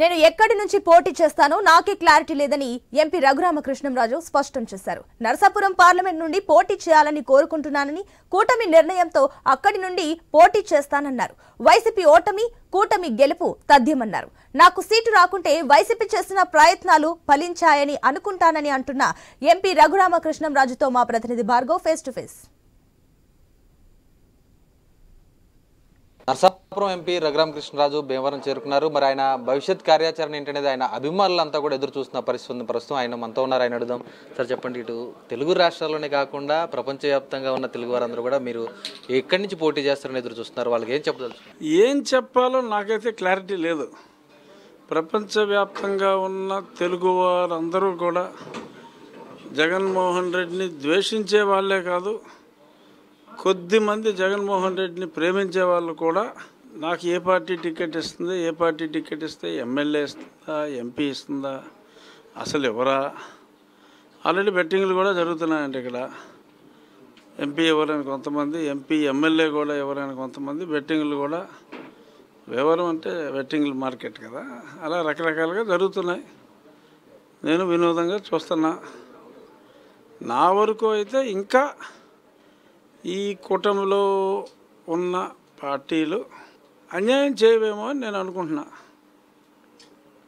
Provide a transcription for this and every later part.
నేను ఎక్కడి నుంచి పోటీ చేస్తానో నాకే క్లారిటీ లేదని ఎంపీ రఘురామకృష్ణంరాజు స్పష్టం చేశారు. నరసాపురం పార్లమెంట్ నుండి పోటీ చేయాలని కోరుకుంటున్నానని, కూటమి నిర్ణయంతో అక్కడి నుండి పోటీ చేస్తానన్నారు. వైసీపీ ఓటమి, కూటమి గెలుపు తథ్యమన్నారు. నాకు సీటు రాకుంటే వైసీపీ చేసిన ప్రయత్నాలు ఫలించాయని అనుకుంటానని అంటున్న ఎంపీ రఘురామకృష్ణంరాజుతో మా ప్రతినిధి Bhargav face to face. Narasapuram MP Raghuramakrishnaraju Bhimavaram చేరుకున్నారు. మరి ఆయన భవిష్యత్ కార్యాచరణ ఏంటనేది ఆయన అభిమానులంతా కూడా ఎదురు చూస్తున్న పరిస్థితి ఉంది. ప్రస్తుతం ఆయన మనతో ఉన్నారు, ఆయన అడుగుదాం. సార్ చెప్పండి, ఇటు తెలుగు రాష్ట్రాల్లోనే కాకుండా ప్రపంచవ్యాప్తంగా ఉన్న తెలుగు వారందరూ కూడా మీరు ఎక్కడి నుంచి పోటీ చేస్తారని ఎదురు చూస్తున్నారు, వాళ్ళకి ఏం చెప్పదలుచు? ఏం చెప్పాలో నాకైతే క్లారిటీ లేదు. ప్రపంచవ్యాప్తంగా ఉన్న తెలుగు వారందరూ కూడా జగన్మోహన్ రెడ్డిని ద్వేషించే వాళ్ళే కాదు, కొద్దిమంది జగన్మోహన్ రెడ్డిని ప్రేమించే వాళ్ళు కూడా నాకు ఏ పార్టీ టికెట్ ఇస్తుంది, ఏ పార్టీ టికెట్ ఇస్తే ఎమ్మెల్యే ఇస్తుందా, ఎంపీ ఇస్తుందా, అసలు ఎవరా, ఆల్రెడీ బెట్టింగ్లు కూడా జరుగుతున్నాయండి. ఇక్కడ ఎంపీ ఎవరైనా కొంతమంది, ఎంపీ ఎమ్మెల్యే కూడా ఎవరైనా కొంతమంది, బెట్టింగ్లు కూడా, వ్యవహారం అంటే బెట్టింగ్లు మార్కెట్ కదా, అలా రకరకాలుగా జరుగుతున్నాయి. నేను వినోదంగా చూస్తున్నా. నా వరకు అయితే ఇంకా ఈ కూటమిలో ఉన్న పార్టీలు అన్యాయం చేయవేమో అని నేను అనుకుంటున్నా.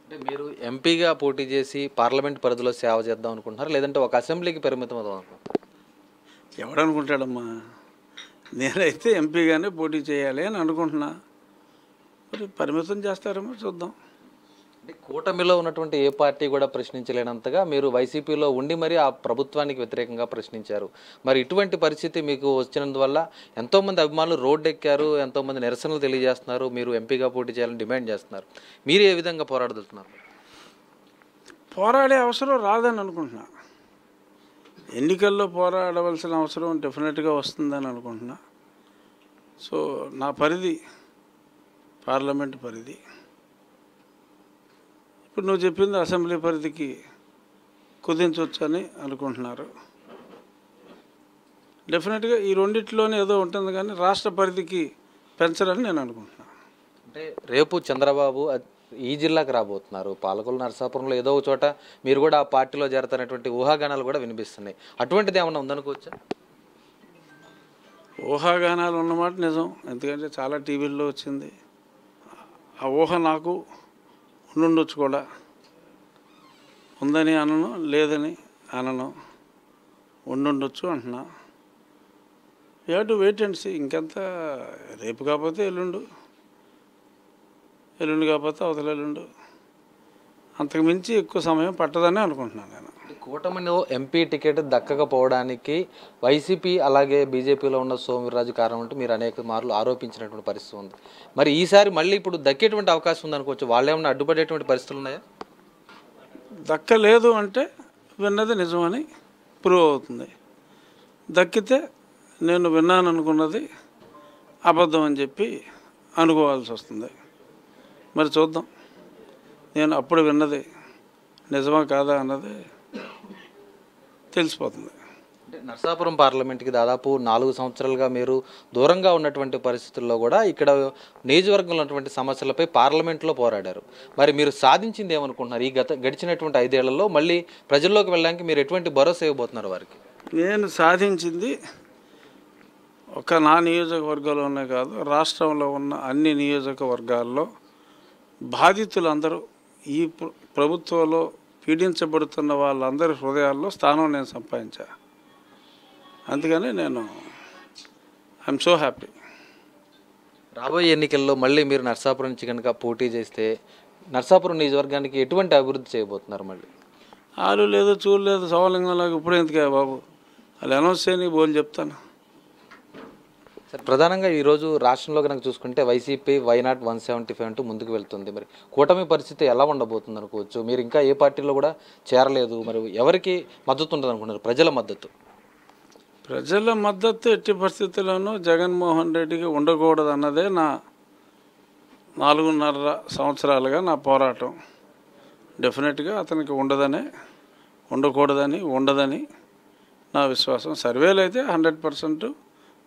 అంటే మీరు ఎంపీగా పోటీ చేసి పార్లమెంట్ పరిధిలో సేవ చేద్దాం అనుకుంటున్నారు, లేదంటే ఒక అసెంబ్లీకి పరిమితం అవుదాం అనుకుంటున్నారు? ఎవడనుకుంటాడమ్మా, నేనైతే ఎంపీగానే పోటీ చేయాలి అని అనుకుంటున్నా. మరి పరిమితం చేస్తారేమో చూద్దాం. అంటే కూటమిలో ఉన్నటువంటి ఏ పార్టీ కూడా ప్రశ్నించలేనంతగా మీరు వైసీపీలో ఉండి మరి ఆ ప్రభుత్వానికి వ్యతిరేకంగా ప్రశ్నించారు. మరి ఇటువంటి పరిస్థితి మీకు వచ్చినందువల్ల ఎంతోమంది అభిమానులు రోడ్డు ఎక్కారు, ఎంతోమంది నిరసనలు తెలియజేస్తున్నారు, మీరు ఎంపీగా పోటీ చేయాలని డిమాండ్ చేస్తున్నారు. మీరు ఏ విధంగా పోరాడుతున్నారు? పోరాడే అవసరం రాదని అనుకుంటున్నా. ఎన్నికల్లో పోరాడవలసిన అవసరం డెఫినెట్గా వస్తుందని అనుకుంటున్నా. సో నా పరిధి పార్లమెంట్ పరిధి. ఇప్పుడు నువ్వు చెప్పింది అసెంబ్లీ పరిధికి కుదించవచ్చని అనుకుంటున్నారు. డెఫినెట్గా ఈ రెండిట్లోనే ఏదో ఉంటుంది, కానీ రాష్ట్ర పరిధికి పెంచాలని నేను అనుకుంటున్నాను. అంటే రేపు చంద్రబాబు ఈ జిల్లాకు రాబోతున్నారు. పాలకొల్లు నరసాపురంలో ఏదో ఒక చోట మీరు కూడా ఆ పార్టీలో చేరతారనేటువంటి ఊహాగానాలు కూడా వినిపిస్తున్నాయి. అటువంటిది ఏమన్నా ఉందనుకోవచ్చా? ఊహాగానాలు ఉన్నమాట నిజం, ఎందుకంటే చాలా టీవీల్లో వచ్చింది. ఆ ఊహ నాకు ఉండుండొచ్చు కూడా, ఉందని అనను, లేదని అనను, ఉండుండొచ్చు అంటున్నా. You have to wait and see. ఇంకెంత, రేపు కాకపోతే ఎల్లుండు, ఎల్లుండి కాకపోతే అవతల ఎల్లుండు, అంతకు మించి ఎక్కువ సమయం పట్టదని అనుకుంటున్నాను నేను. కూటమిలో ఎంపీ టికెట్ దక్కకపోవడానికి వైసీపీ అలాగే బీజేపీలో ఉన్న సోమవీర్రాజు కారణం అంటే మీరు అనేక మార్లు ఆరోపించినటువంటి పరిస్థితి ఉంది. మరి ఈసారి మళ్ళీ ఇప్పుడు దక్కేటువంటి అవకాశం ఉందనుకోవచ్చు. వాళ్ళు ఏమన్నా అడ్డుపడేటువంటి పరిస్థితులు ఉన్నాయా? దక్కలేదు అంటే విన్నది నిజమని ప్రూవ్ అవుతుంది. దక్కితే నేను విన్నాను అనుకున్నది అబద్ధం అని చెప్పి అనుకోవాల్సి వస్తుంది. మరి చూద్దాం, నేను అప్పుడు విన్నది నిజమా కాదా అన్నది తెలిసిపోతుంది. అంటే నరసాపురం పార్లమెంట్కి దాదాపు 4 సంవత్సరాలుగా మీరు దూరంగా ఉన్నటువంటి పరిస్థితుల్లో కూడా ఇక్కడ నియోజకవర్గంలో ఉన్నటువంటి సమస్యలపై పార్లమెంట్లో పోరాడారు. మరి మీరు సాధించింది ఏమనుకుంటున్నారు? ఈ గడిచినటువంటి 5 ఏళ్లలో మళ్ళీ ప్రజల్లోకి వెళ్ళడానికి మీరు ఎటువంటి భరోసా ఇవ్వబోతున్నారు వారికి? నేను సాధించింది ఒక నా నియోజకవర్గంలోనే కాదు, రాష్ట్రంలో ఉన్న అన్ని నియోజకవర్గాల్లో బాధితులందరూ, ఈ ప్రభుత్వంలో పీడించబడుతున్న వాళ్ళందరి హృదయాల్లో స్థానం నేను సంపాదించా. అందుకని నేను ఐఎమ్ సో హ్యాపీ. రాబోయే ఎన్నికల్లో మళ్ళీ మీరు నరసాపురం నుంచి కనుక పోటీ చేస్తే నరసాపురం నియోజకవర్గానికి ఎటువంటి అభివృద్ధి చేయబోతున్నారు? మళ్ళీ ఆలు లేదు, చూలు లేదు, సవలింగంలాగా ఇప్పుడు ఎందుకే బాబు, వాళ్ళు అనౌన్స్ చేయని బోలు చెప్తాను. సార్, ప్రధానంగా ఈరోజు రాష్ట్రంలో కనుక చూసుకుంటే వైసీపీ వైనాట్ 175 అంటూ ముందుకు వెళ్తుంది. మరి కూటమి పరిస్థితి ఎలా ఉండబోతుంది అనుకోవచ్చు? మీరు ఇంకా ఏ పార్టీలో కూడా చేరలేదు, మరి ఎవరికి మద్దతు ఉంటుంది అనుకుంటున్నారు? ప్రజల మద్దతు? ప్రజల మద్దతు ఎట్టి పరిస్థితుల్లోనూ జగన్మోహన్ రెడ్డికి ఉండకూడదు అన్నదే నా 4.5 సంవత్సరాలుగా నా పోరాటం. డెఫినెట్గా అతనికి ఉండదని నా విశ్వాసం. సర్వేలు అయితే 100%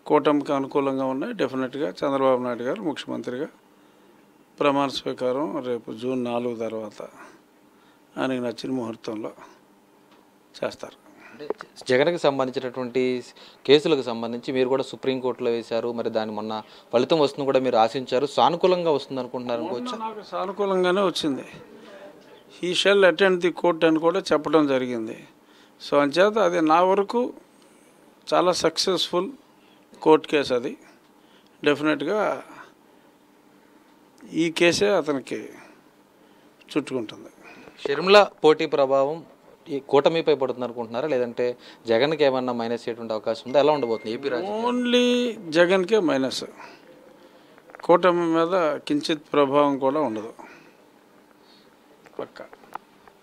కూటమికి అనుకూలంగా ఉన్నాయి. డెఫినెట్గా చంద్రబాబు నాయుడు గారు ముఖ్యమంత్రిగా ప్రమాణ స్వీకారం రేపు జూన్ 4 తర్వాత ఆయనకి నచ్చిన ముహూర్తంలో చేస్తారు. అంటే జగన్కి సంబంధించినటువంటి కేసులకు సంబంధించి మీరు కూడా సుప్రీంకోర్టులో వేశారు, మరి దాని మొన్న ఫలితం వస్తుంది కూడా మీరు ఆశించారు, సానుకూలంగా వస్తుంది అనుకుంటున్నారు అనుకోవచ్చు. నాకు సానుకూలంగానే వచ్చింది. He shall attend the court అని కూడా చెప్పడం జరిగింది. సో అంచేత అది నా వరకు చాలా సక్సెస్ఫుల్ కోర్ట్ కేసు. అది డెఫినెట్గా ఈ కేసే అతనికి చుట్టుకుంటుంది. షర్మిల పోటీ ప్రభావం ఈ కూటమిపై పడుతుంది అనుకుంటున్నారా, లేదంటే జగన్కి ఏమన్నా మైనస్ అయ్యేటువంటి అవకాశం ఉందా? ఎలా ఉండబోతుంది ఏపీ రాజకీయం? ఓన్లీ జగన్కే మైనస్, కూటమి మీద కించిత్ ప్రభావం కూడా ఉండదు. పక్కా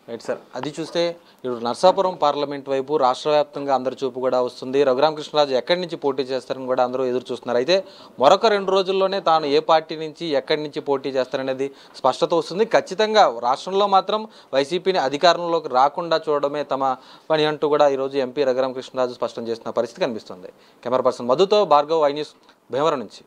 రైట్ సార్. అది చూస్తే ఇప్పుడు నర్సాపురం పార్లమెంట్ వైపు రాష్ట్ర వ్యాప్తంగా అందరి చూపు కూడా వస్తుంది. రఘురామకృష్ణరాజు ఎక్కడి నుంచి పోటీ చేస్తారని కూడా అందరూ ఎదురు చూస్తున్నారు. అయితే మరొక 2 రోజుల్లోనే తాను ఏ పార్టీ నుంచి ఎక్కడి నుంచి పోటీ చేస్తారనేది స్పష్టత వస్తుంది. ఖచ్చితంగా రాష్ట్రంలో మాత్రం వైసీపీని అధికారంలోకి రాకుండా చూడడమే తమ పని అంటూ కూడా ఈరోజు ఎంపీ రఘురామకృష్ణరాజు స్పష్టం చేస్తున్న పరిస్థితి కనిపిస్తుంది. కెమెరా పర్సన్ మధుతో భార్గవ్, ఐ న్యూస్, భీమవరం నుంచి.